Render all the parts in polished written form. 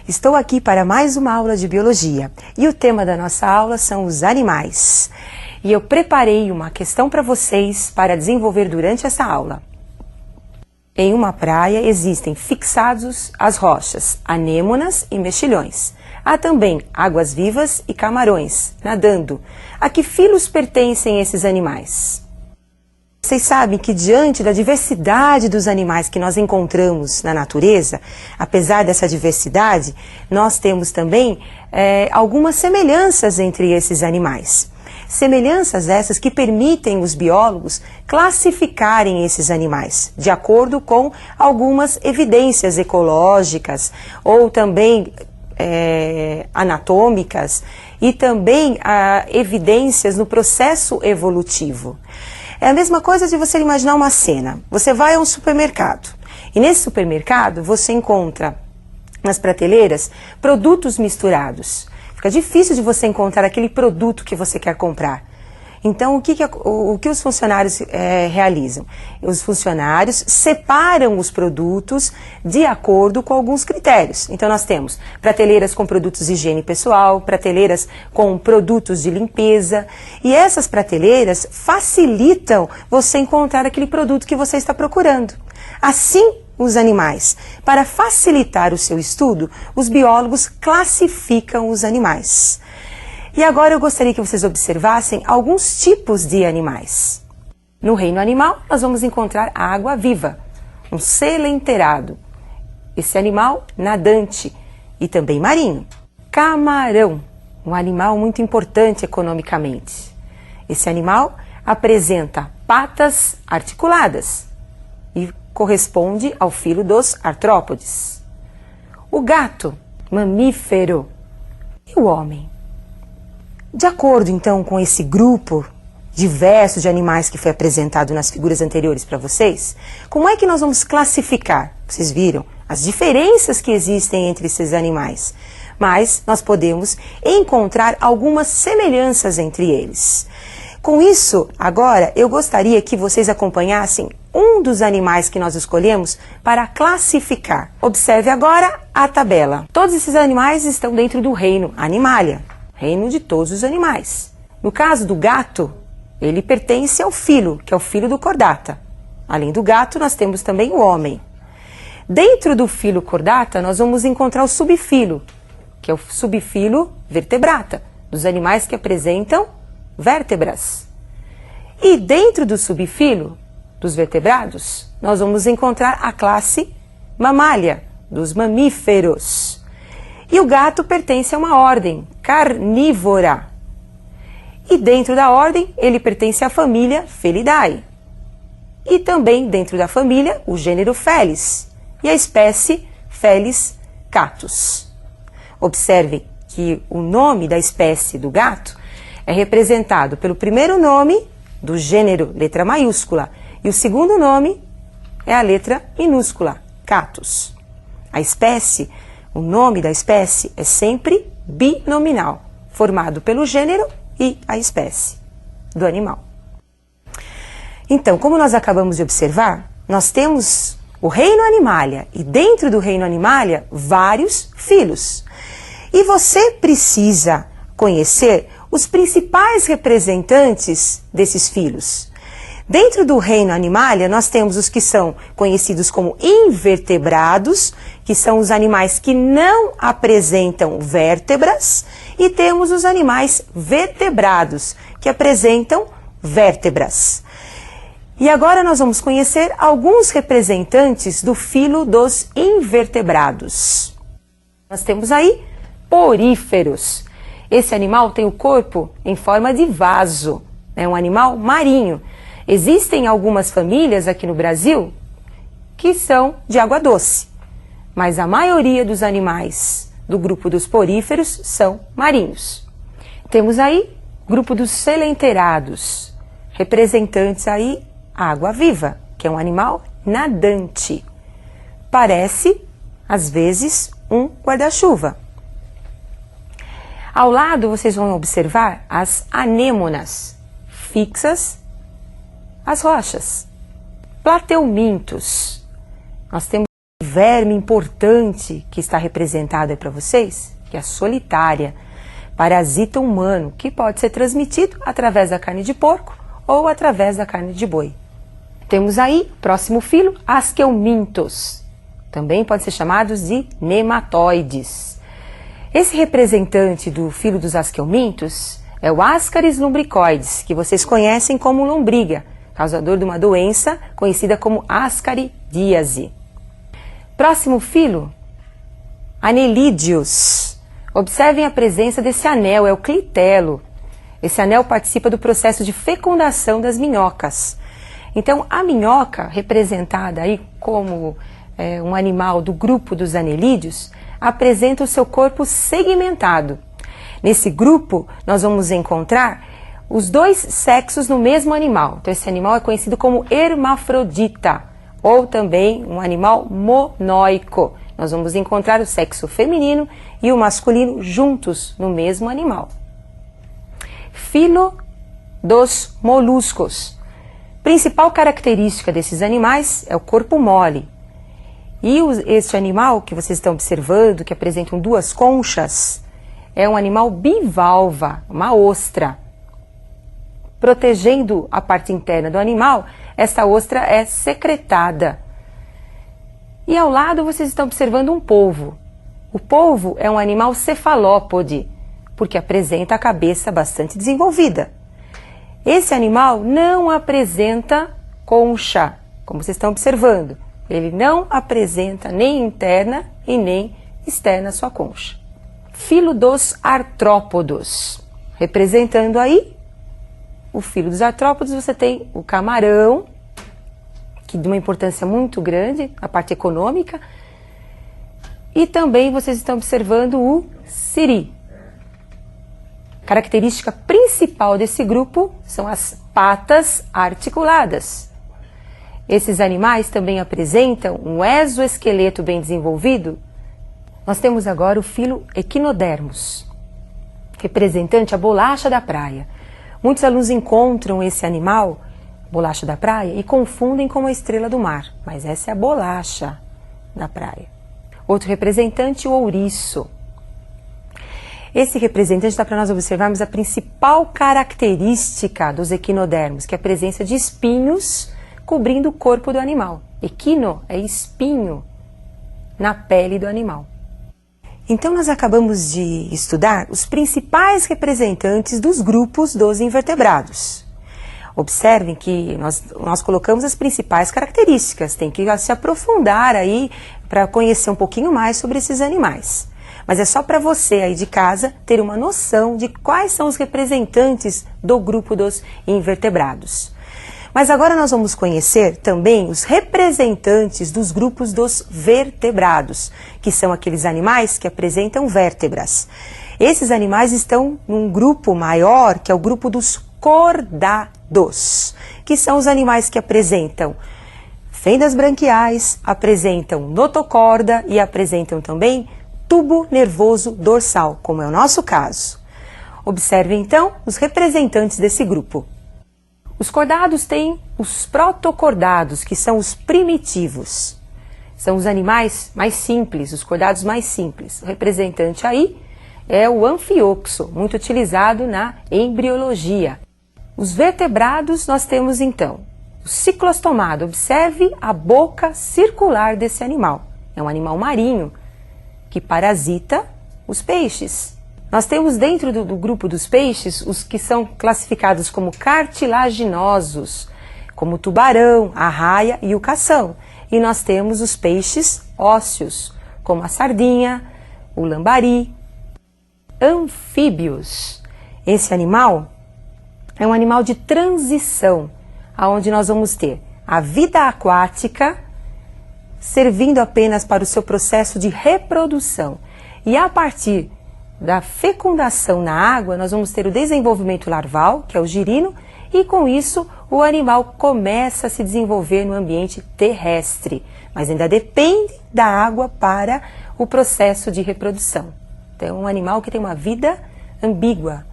Estou aqui para mais uma aula de biologia e o tema da nossa aula são os animais. E eu preparei uma questão para vocês para desenvolver durante essa aula. Em uma praia existem fixados às rochas, anêmonas e mexilhões. Há também águas-vivas e camarões nadando. A que filos pertencem esses animais? Vocês sabem que diante da diversidade dos animais que nós encontramos na natureza, apesar dessa diversidade, nós temos também algumas semelhanças entre esses animais. Semelhanças essas que permitem os biólogos classificarem esses animais, de acordo com algumas evidências ecológicas ou também anatômicas e também evidências no processo evolutivo. É a mesma coisa de você imaginar uma cena. Você vai a um supermercado e nesse supermercado você encontra nas prateleiras produtos misturados. Fica difícil de você encontrar aquele produto que você quer comprar. Então, o que os funcionários realizam? Os funcionários separam os produtos de acordo com alguns critérios. Então, nós temos prateleiras com produtos de higiene pessoal, prateleiras com produtos de limpeza. E essas prateleiras facilitam você encontrar aquele produto que você está procurando. Assim, os animais. Para facilitar o seu estudo, os biólogos classificam os animais. E agora eu gostaria que vocês observassem alguns tipos de animais. No reino animal, nós vamos encontrar a água-viva, um selenterado. Esse animal nadante e também marinho. Camarão, um animal muito importante economicamente. Esse animal apresenta patas articuladas e corresponde ao filo dos artrópodes. O gato, mamífero. E o homem? De acordo, então, com esse grupo diverso de animais que foi apresentado nas figuras anteriores para vocês, como é que nós vamos classificar? Vocês viram as diferenças que existem entre esses animais, mas nós podemos encontrar algumas semelhanças entre eles. Com isso, agora, eu gostaria que vocês acompanhassem um dos animais que nós escolhemos para classificar. Observe agora a tabela. Todos esses animais estão dentro do reino Animalia. Reino de todos os animais. No caso do gato, ele pertence ao filo, que é o filo do Chordata. Além do gato, nós temos também o homem. Dentro do filo Chordata, nós vamos encontrar o subfilo, que é o subfilo Vertebrata, dos animais que apresentam vértebras. E dentro do subfilo dos vertebrados, nós vamos encontrar a classe Mammalia, dos mamíferos. E o gato pertence a uma ordem carnívora. E dentro da ordem, ele pertence à família Felidae. E também dentro da família, o gênero Felis e a espécie Felis catus. Observem que o nome da espécie do gato é representado pelo primeiro nome do gênero, letra maiúscula, e o segundo nome é a letra minúscula, catus. A espécie, o nome da espécie é sempre binominal, formado pelo gênero e a espécie do animal. Então, como nós acabamos de observar, nós temos o reino Animalia e dentro do reino Animalia vários filos. E você precisa conhecer os principais representantes desses filos. Dentro do reino Animalia, nós temos os que são conhecidos como invertebrados, que são os animais que não apresentam vértebras, e temos os animais vertebrados, que apresentam vértebras. E agora nós vamos conhecer alguns representantes do filo dos invertebrados. Nós temos aí poríferos. Esse animal tem o corpo em forma de vaso, é um animal marinho. Existem algumas famílias aqui no Brasil que são de água doce, mas a maioria dos animais do grupo dos poríferos são marinhos. Temos aí o grupo dos selenterados, representantes aí água-viva, que é um animal nadante. Parece, às vezes, um guarda-chuva. Ao lado vocês vão observar as anêmonas, fixas às rochas. Plateumintos. Nós temos verme importante que está representado aí para vocês, que é a solitária, parasita humano, que pode ser transmitido através da carne de porco ou através da carne de boi. Temos aí, próximo filo, asqueumintos. Também pode ser chamados de nematóides. Esse representante do filo dos asqueumintos é o Ascaris lumbricoides, que vocês conhecem como lombriga, causador de uma doença conhecida como ascaridíase. Próximo filo, anelídeos. Observem a presença desse anel, é o clitelo. Esse anel participa do processo de fecundação das minhocas. Então, a minhoca, representada aí como um animal do grupo dos anelídeos, apresenta o seu corpo segmentado. Nesse grupo, nós vamos encontrar os dois sexos no mesmo animal. Então, esse animal é conhecido como hermafrodita, ou também um animal monóico. Nós vamos encontrar o sexo feminino e o masculino juntos no mesmo animal. Filo dos moluscos. Principal característica desses animais é o corpo mole. E este animal que vocês estão observando, que apresentam duas conchas, é um animal bivalva, uma ostra. Protegendo a parte interna do animal, esta ostra é secretada. E ao lado vocês estão observando um polvo. O polvo é um animal cefalópode, porque apresenta a cabeça bastante desenvolvida. Esse animal não apresenta concha, como vocês estão observando. Ele não apresenta nem interna e nem externa sua concha. Filo dos artrópodos. Representando aí o filo dos artrópodos, você tem o camarão, que de uma importância muito grande, a parte econômica, e também vocês estão observando o siri. A característica principal desse grupo são as patas articuladas. Esses animais também apresentam um exoesqueleto bem desenvolvido. Nós temos agora o filo Echinodermos, representante a bolacha da praia. Muitos alunos encontram esse animal, bolacha da praia, e confundem com a estrela do mar, mas essa é a bolacha da praia. Outro representante, o ouriço. Esse representante dá para nós observarmos a principal característica dos equinodermos, que é a presença de espinhos cobrindo o corpo do animal. Equino é espinho na pele do animal. Então nós acabamos de estudar os principais representantes dos grupos dos invertebrados. Observem que nós colocamos as principais características, tem que se aprofundar aí para conhecer um pouquinho mais sobre esses animais. Mas é só para você aí de casa ter uma noção de quais são os representantes do grupo dos invertebrados. Mas agora nós vamos conhecer também os representantes dos grupos dos vertebrados, que são aqueles animais que apresentam vértebras. Esses animais estão num grupo maior, que é o grupo dos cordados, que são os animais que apresentam fendas branquiais, apresentam notocorda e apresentam também tubo nervoso dorsal, como é o nosso caso. Observe então os representantes desse grupo. Os cordados têm os protocordados, que são os primitivos. São os animais mais simples, os cordados mais simples. O representante aí é o anfioxo, muito utilizado na embriologia. Os vertebrados nós temos então o ciclostomado. Observe a boca circular desse animal. É um animal marinho que parasita os peixes. Nós temos dentro do grupo dos peixes os que são classificados como cartilaginosos, como o tubarão, a raia e o cação. E nós temos os peixes ósseos, como a sardinha, o lambari. Anfíbios. Esse animal é um animal de transição, onde nós vamos ter a vida aquática servindo apenas para o seu processo de reprodução. E a partir da fecundação na água, nós vamos ter o desenvolvimento larval, que é o girino, e com isso o animal começa a se desenvolver no ambiente terrestre, mas ainda depende da água para o processo de reprodução. Então é um animal que tem uma vida ambígua.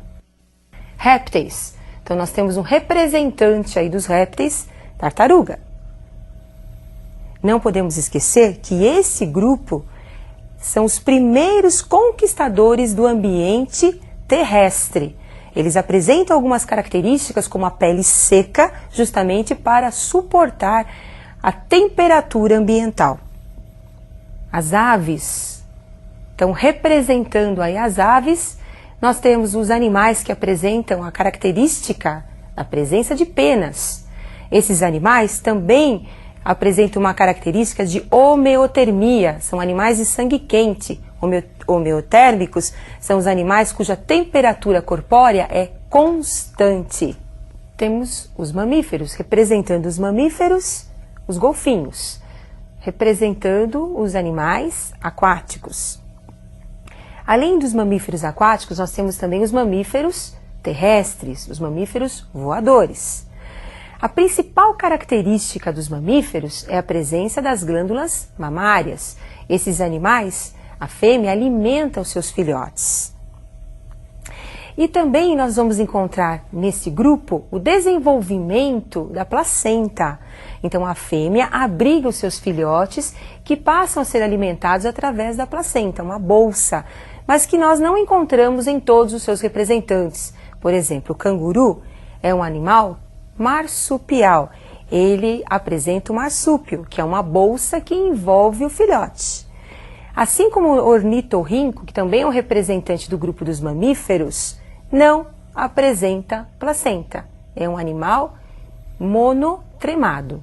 Répteis. Então nós temos um representante aí dos répteis, tartaruga. Não podemos esquecer que esse grupo são os primeiros conquistadores do ambiente terrestre. Eles apresentam algumas características como a pele seca, justamente para suportar a temperatura ambiental. As aves, então representando aí as aves, nós temos os animais que apresentam a característica da presença de penas. Esses animais também apresentam uma característica de homeotermia, são animais de sangue quente. Homeotérmicos são os animais cuja temperatura corpórea é constante. Temos os mamíferos, representando os mamíferos, os golfinhos, representando os animais aquáticos. Além dos mamíferos aquáticos, nós temos também os mamíferos terrestres, os mamíferos voadores. A principal característica dos mamíferos é a presença das glândulas mamárias. Esses animais, a fêmea, alimenta os seus filhotes. E também nós vamos encontrar nesse grupo o desenvolvimento da placenta. Então a fêmea abriga os seus filhotes que passam a ser alimentados através da placenta, uma bolsa, mas que nós não encontramos em todos os seus representantes. Por exemplo, o canguru é um animal marsupial. Ele apresenta o marsúpio, que é uma bolsa que envolve o filhote. Assim como o ornitorrinco, que também é um representante do grupo dos mamíferos, não apresenta placenta. É um animal monotremado.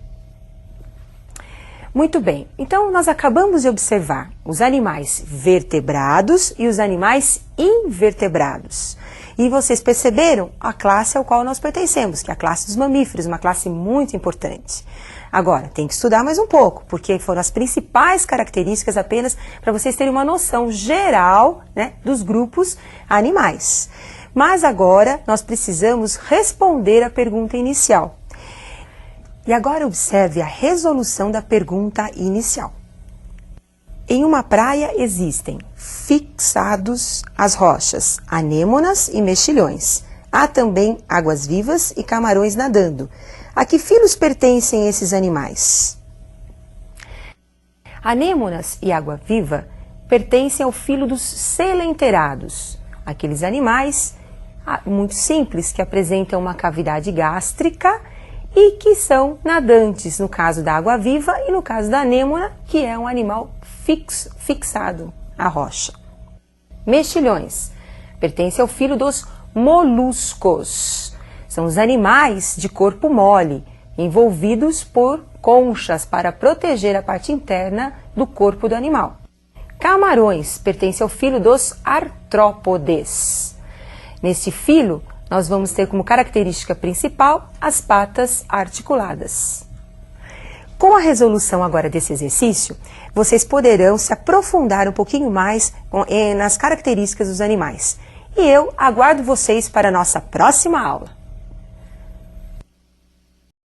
Muito bem, então nós acabamos de observar os animais vertebrados e os animais invertebrados. E vocês perceberam a classe ao qual nós pertencemos, que é a classe dos mamíferos, uma classe muito importante. Agora, tem que estudar mais um pouco, porque foram as principais características apenas para vocês terem uma noção geral, né, dos grupos animais. Mas agora nós precisamos responder a pergunta inicial. E agora observe a resolução da pergunta inicial. Em uma praia existem fixados às rochas, anêmonas e mexilhões. Há também águas-vivas e camarões nadando. A que filos pertencem esses animais? Anêmonas e água-viva pertencem ao filo dos selenterados, aqueles animais muito simples que apresentam uma cavidade gástrica e que são nadantes, no caso da água-viva e no caso da anêmona, que é um animal fixado à rocha. Mexilhões pertencem ao filo dos moluscos. São os animais de corpo mole, envolvidos por conchas para proteger a parte interna do corpo do animal. Camarões pertencem ao filo dos artrópodes. Neste filo, nós vamos ter como característica principal as patas articuladas. Com a resolução agora desse exercício, vocês poderão se aprofundar um pouquinho mais nas características dos animais. E eu aguardo vocês para a nossa próxima aula.